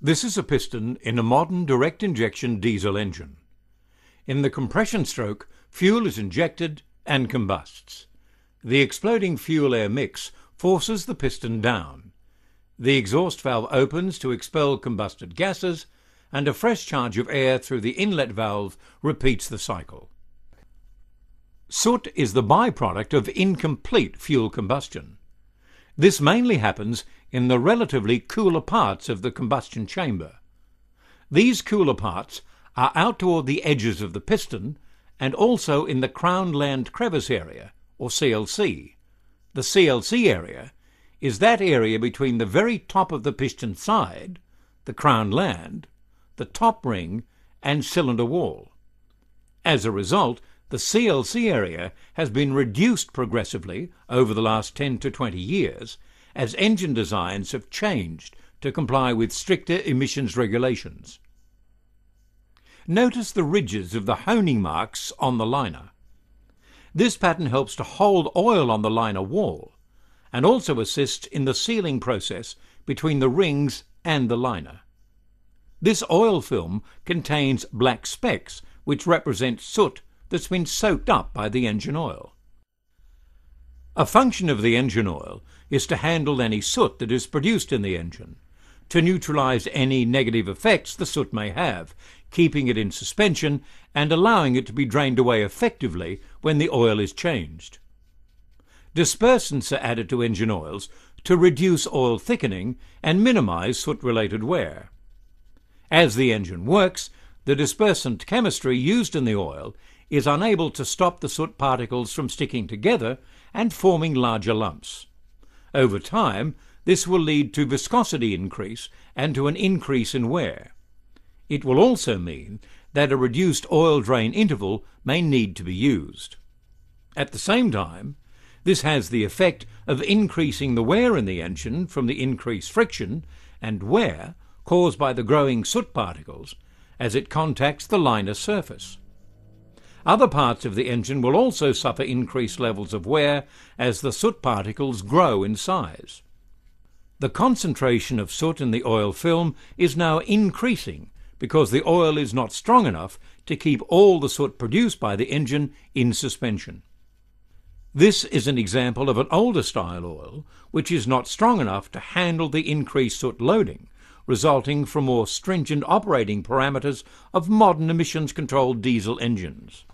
This is a piston in a modern direct injection diesel engine. In the compression stroke, fuel is injected and combusts. The exploding fuel-air mix forces the piston down. The exhaust valve opens to expel combusted gases, and a fresh charge of air through the inlet valve repeats the cycle. Soot is the byproduct of incomplete fuel combustion. This mainly happens in the relatively cooler parts of the combustion chamber. These cooler parts are out toward the edges of the piston and also in the crown land crevice area, or CLC. The CLC area is that area between the very top of the piston side, the crown land, the top ring and cylinder wall. As a result, the CLC area has been reduced progressively over the last 10 to 20 years as engine designs have changed to comply with stricter emissions regulations. Notice the ridges of the honing marks on the liner. This pattern helps to hold oil on the liner wall and also assists in the sealing process between the rings and the liner. This oil film contains black specks which represent soot that's been soaked up by the engine oil. A function of the engine oil is to handle any soot that is produced in the engine, to neutralize any negative effects the soot may have, keeping it in suspension and allowing it to be drained away effectively when the oil is changed. Dispersants are added to engine oils to reduce oil thickening and minimize soot-related wear. As the engine works, the dispersant chemistry used in the oil is unable to stop the soot particles from sticking together and forming larger lumps. Over time, this will lead to viscosity increase and to an increase in wear. It will also mean that a reduced oil drain interval may need to be used. At the same time, this has the effect of increasing the wear in the engine from the increased friction and wear caused by the growing soot particles as it contacts the liner surface. Other parts of the engine will also suffer increased levels of wear as the soot particles grow in size. The concentration of soot in the oil film is now increasing because the oil is not strong enough to keep all the soot produced by the engine in suspension. This is an example of an older style oil which is not strong enough to handle the increased soot loading, resulting from more stringent operating parameters of modern emissions-controlled diesel engines.